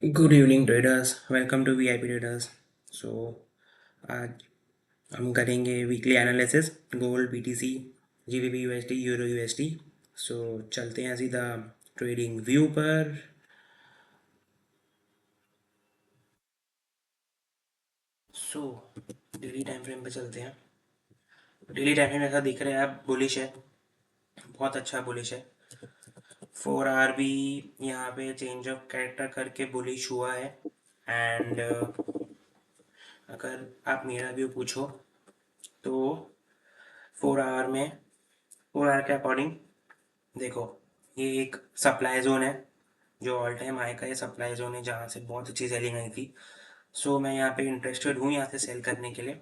Good evening traders, welcome to VIP traders. So आज हम करेंगे weekly analysis gold, BTC, GBP USD, euro USD. So चलते हैं सीधा ट्रेडिंग व्यू पर। सो डेली टाइम फ्रेम पे चलते हैं। डेली टाइम फ्रेम ऐसा दिख रहा है, आप बुलिश है, बहुत अच्छा बुलिश है। 4 आवर भी यहाँ पे चेंज ऑफ कैरेक्टर करके बुलिश हुआ है। एंड अगर आप मेरा व्यू पूछो तो 4 आवर में, 4 आवर के अकॉर्डिंग देखो, ये एक सप्लाई जोन है, जो ऑल टाइम हाई का ये सप्लाई जोन है जहाँ से बहुत अच्छी सेलिंग आई थी। सो मैं यहाँ पे इंटरेस्टेड हूँ यहाँ से सेल करने के लिए।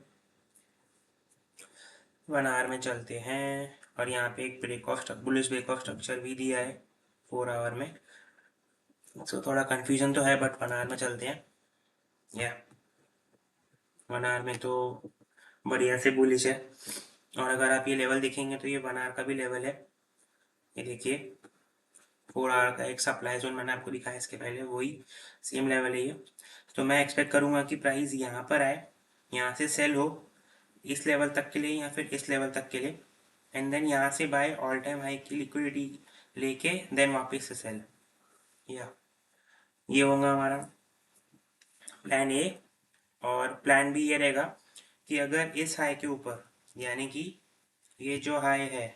1 आवर में चलते हैं और यहाँ पे एक बुलिश ब्रेक ऑफ स्ट्रक्चर भी दिया है 4 आवर में। सो थोड़ा कन्फ्यूजन तो है, बट 1 आवर में चलते हैं। या 1 आवर में तो बढ़िया से बुलिश है। और अगर आप ये लेवल देखेंगे तो ये 1 आवर का भी लेवल है, ये देखिए। 4 आवर का एक सप्लाई जोन मैंने आपको दिखाया इसके पहले, वही सेम लेवल है ये। तो मैं एक्सपेक्ट करूंगा कि प्राइस यहाँ पर आए, यहाँ से सेल हो इस लेवल तक के लिए या फिर इस लेवल तक के लिए, एंड देन यहाँ से बाय ऑल टाइम हाई की लिक्विडिटी लेके देन वापस से सेल। या ये होगा हमारा प्लान ए। और प्लान बी ये रहेगा कि अगर इस हाई के ऊपर, यानी कि ये जो हाई है,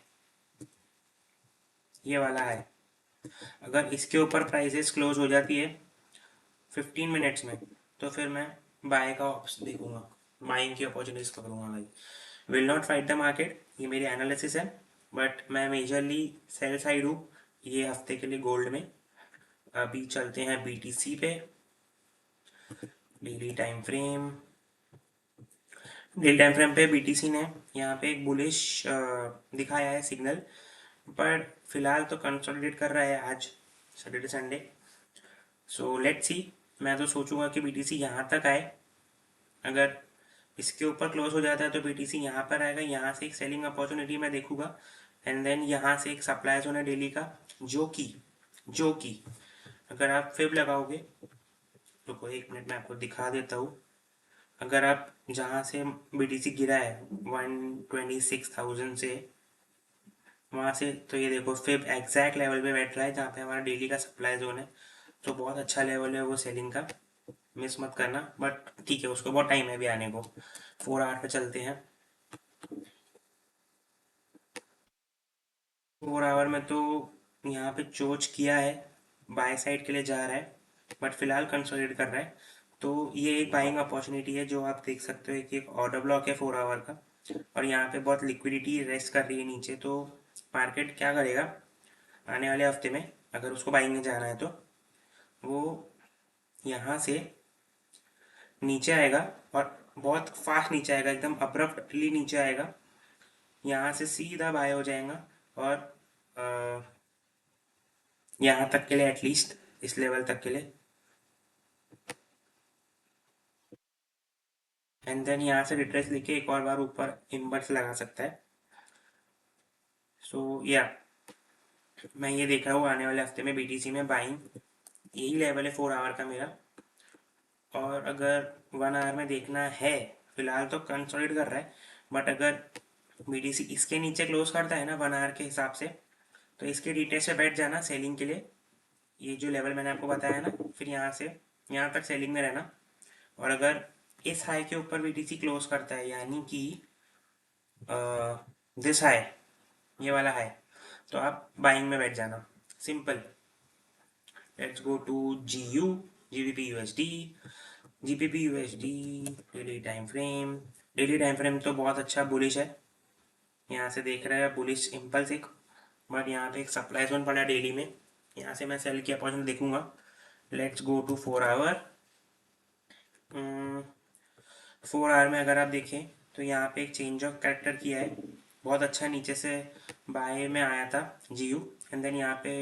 ये वाला हाई, अगर इसके ऊपर प्राइसेस क्लोज हो जाती है 15 मिनट्स में, तो फिर मैं बाय का ऑप्शन देखूंगा, बाइंग की अपॉर्चुनिटीज पकड़ूंगा भाई। Will not fight the market, ये मेरी एनालिसिस है, बट मैं मेजरली सेल साइड हूँ ये हफ्ते के लिए गोल्ड में। अभी चलते हैं बीटीसी पे। Daily time frame, daily time frame पे बीटीसी ने यहाँ पे एक बुलिश दिखाया है सिग्नल, पर फिलहाल तो कंसोलिडेट कर रहा है आज Saturday Sunday. So let's see, मैं तो सोचूंगा कि बीटीसी यहाँ तक आए। अगर इसके ऊपर क्लोज हो जाता है तो बीटीसी यहाँ पर आएगा, यहाँ से एक सेलिंग अपॉर्चुनिटी मैं देखूंगा, एंड देन यहाँ से एक सप्लाई जोन है डेली का, जो कि अगर आप फिब लगाओगे, रुको 1 मिनट में आपको दिखा देता हूँ। अगर आप जहाँ से बीटीसी गिरा है 126,000 से, वहाँ से तो ये देखो फिब एग्जैक्ट लेवल पे बैठ रहा है जहाँ पे हमारा डेली का सप्लाई जोन है। तो बहुत अच्छा लेवल है वो सेलिंग का, मिस मत करना। बट ठीक है, उसको बहुत टाइम है अभी आने को। 4 आवर पे चलते हैं। 4 आवर में तो यहाँ पे चोच किया है, बाय साइड के लिए जा रहा है, बट फिलहाल कंसोलिडेट कर रहा है। तो ये एक बाइंग अपॉर्चुनिटी है जो आप देख सकते हो कि एक ऑर्डर ब्लॉक है 4 आवर का, और यहाँ पे बहुत लिक्विडिटी रेस्ट कर रही है नीचे। तो मार्केट क्या करेगा आने वाले हफ्ते में, अगर उसको बाइंग में जाना है तो वो यहाँ से नीचे आएगा, और बहुत फास्ट नीचे आएगा, एकदम अब्रप्टली नीचे आएगा, यहाँ से सीधा बाय हो जाएगा। और यहाँ तक के लिए, एटलीस्ट इस लेवल तक के लिए, एंड देन यहाँ से रिट्रेस लेके एक और बार ऊपर इम्बर्स लगा सकता है। सो या मैं ये देख रहा हूँ आने वाले हफ्ते में बीटीसी में बाइंग, यही लेवल है 4 आवर का मेरा। और अगर 1 आवर में देखना है, फिलहाल तो कंसोलिडेट कर रहा है, बट अगर बीटीसी इसके नीचे क्लोज करता है ना 1 आवर के हिसाब से, तो इसके डिटेल से बैठ जाना सेलिंग के लिए। ये जो लेवल मैंने आपको बताया ना, फिर यहाँ से यहाँ तक सेलिंग में रहना। और अगर इस हाई के ऊपर बीटीसी क्लोज करता है, यानी कि दिस हाई, ये वाला हाई, तो आप बाइंग में बैठ जाना, simple. Let's go to GU, GBP USD, GBP USD. Daily time frame, daily time frame तो बहुत अच्छा बुलिश है, यहाँ से देख रहे हैं बुलिश इम्पल्स एक, बट यहाँ पे एक सप्लाई जोन पड़ा डेली में, यहाँ से मैं सेल की अपॉर्चुनिटी देखूंगा। Let's go to 4 hour. 4 hour में अगर आप देखें तो यहाँ पे एक चेंज ऑफ कैरेक्टर किया है, बहुत अच्छा नीचे से बाय में आया था जीयू, एंड देन यहाँ पे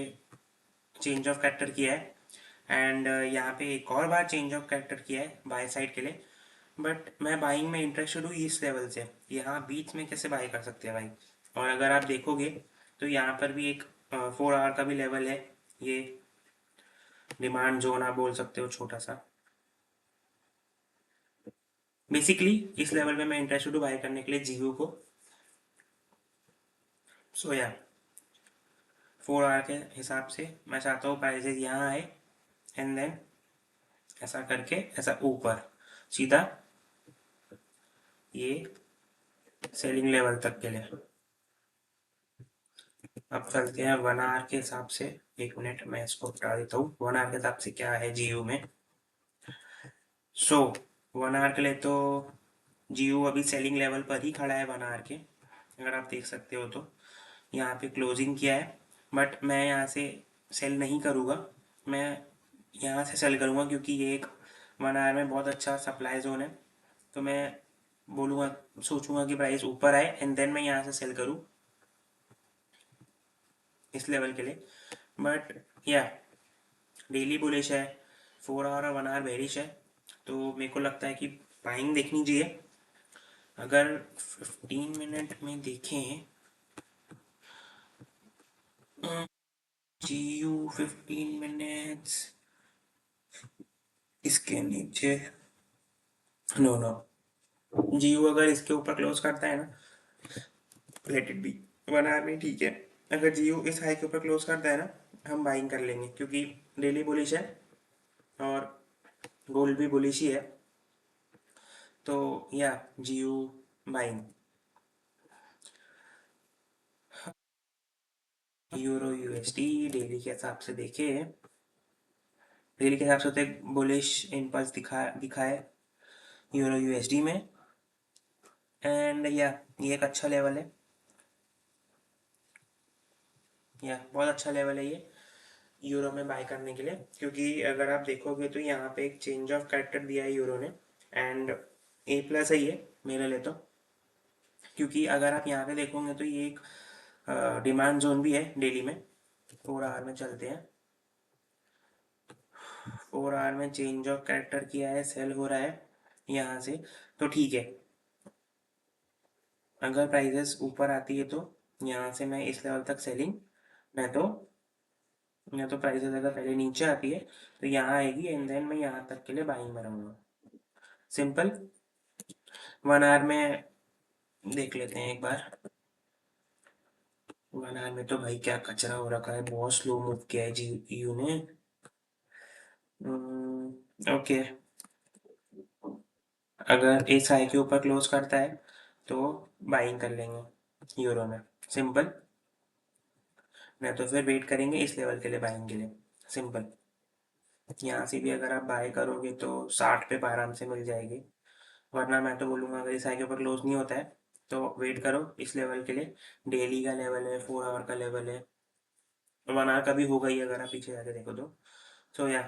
चेंज ऑफ कैरेक्टर किया है, एंड यहाँ पे एक और बार चेंज ऑफ कैरेक्टर किया है बाय साइड के लिए। बट मैं बाइंग में इंटरेस्टेड हूँ इस लेवल से, यहाँ बीच में कैसे बाय कर सकते हैं भाई। और अगर आप देखोगे तो यहाँ पर भी एक 4 आवर का भी लेवल है, ये डिमांड जोन आप बोल सकते हो, छोटा सा। बेसिकली इस लेवल पे मैं इंटरेस्टेड हूँ बाय करने के लिए जीयू को। सो या 4 आवर के हिसाब से मैं चाहता हूँ प्राइजेज यहाँ आए, एंड देन ऐसा करके ऐसा ऊपर सीधा ये सेलिंग लेवल तक के लिए। अब चलते हैं 1 आवर के हिसाब से। 1 मिनट मैं इसको हटा देता हूँ। 1 आवर के हिसाब से क्या है जीयू में। सो 1 आवर के लिए तो जीयू अभी सेलिंग लेवल पर ही खड़ा है 1 आवर के, अगर आप देख सकते हो तो। यहाँ पे क्लोजिंग किया है, बट मैं यहाँ से सेल नहीं करूँगा। मैं यहाँ से सेल करूँगा क्योंकि ये एक 1 आवर में बहुत अच्छा सप्लाई जोन है। तो मैं बोलूँगा, सोचूंगा कि प्राइस ऊपर आए एंड देन मैं यहाँ से सेल करूँ इस लेवल के लिए। बट या डेली बुलिश है, 4 आवर और 1 आवर बेरिश है, तो मेरे को लगता है कि बाइंग देखनी चाहिए। अगर 15 मिनट में देखें, GU 15 मिनट्स इसके नीचे, नो नो, GU अगर इसके ऊपर क्लोज करता है ना, लेट इट बी, 1 आवर में ठीक है। अगर GU इस हाई के ऊपर क्लोज करता है ना, हम बाइंग कर लेंगे क्योंकि डेली बुलिश है और गोल्ड भी बुलिश ही है। तो या GU buying. Euro USD daily के हिसाब से देखे, डेली के हिसाब से तो एक बुलिश इम्पल्स दिखा है यूरो USD में। एंड या ये एक अच्छा लेवल है, या बहुत अच्छा लेवल है ये यूरो में बाय करने के लिए। क्योंकि अगर आप देखोगे तो यहाँ पे एक चेंज ऑफ कैरेक्टर दिया है यूरो ने, एंड A+ है ये मेरे लिए तो। क्योंकि अगर आप यहाँ पे देखोगे तो ये एक डिमांड जोन भी है डेली में। 4 आवर में चलते हैं। 4 आवर में चेंज ऑफ कैरेक्टर किया है, सेल हो रहा है यहाँ से, तो ठीक है। अगर प्राइजेस ऊपर आती है तो यहाँ से मैं इस लेवल तक सेलिंग, मैं तो या तो प्राइसेस अगर पहले नीचे आती है तो यहाँ आएगी एंड देन मैं यहाँ तक के लिए बाइंग में रहूँगा। सिंपल। 1 आवर में देख लेते हैं एक बार। 1 आवर में तो भाई क्या कचरा हो रखा है, बहुत स्लो मूव किया है GU ने। ओके, अगर इस हाई के ऊपर क्लोज करता है तो बाइंग कर लेंगे यूरो में, सिंपल। नहीं तो फिर वेट करेंगे इस लेवल के लिए बाइंग के लिए, सिंपल। यहाँ से भी अगर आप बाय करोगे तो 60 पे आराम से मिल जाएगी। वरना मैं तो बोलूँगा अगर इस हाई के ऊपर क्लोज नहीं होता है तो वेट करो इस लेवल के लिए। डेली का लेवल है, 4 आवर का लेवल है, 1 आवर का भी होगा ही अगर आप पीछे जाके देखो तो। सो या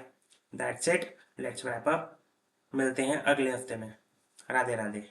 that's it, let's wrap up. मिलते हैं अगले हफ्ते में। राधे राधे।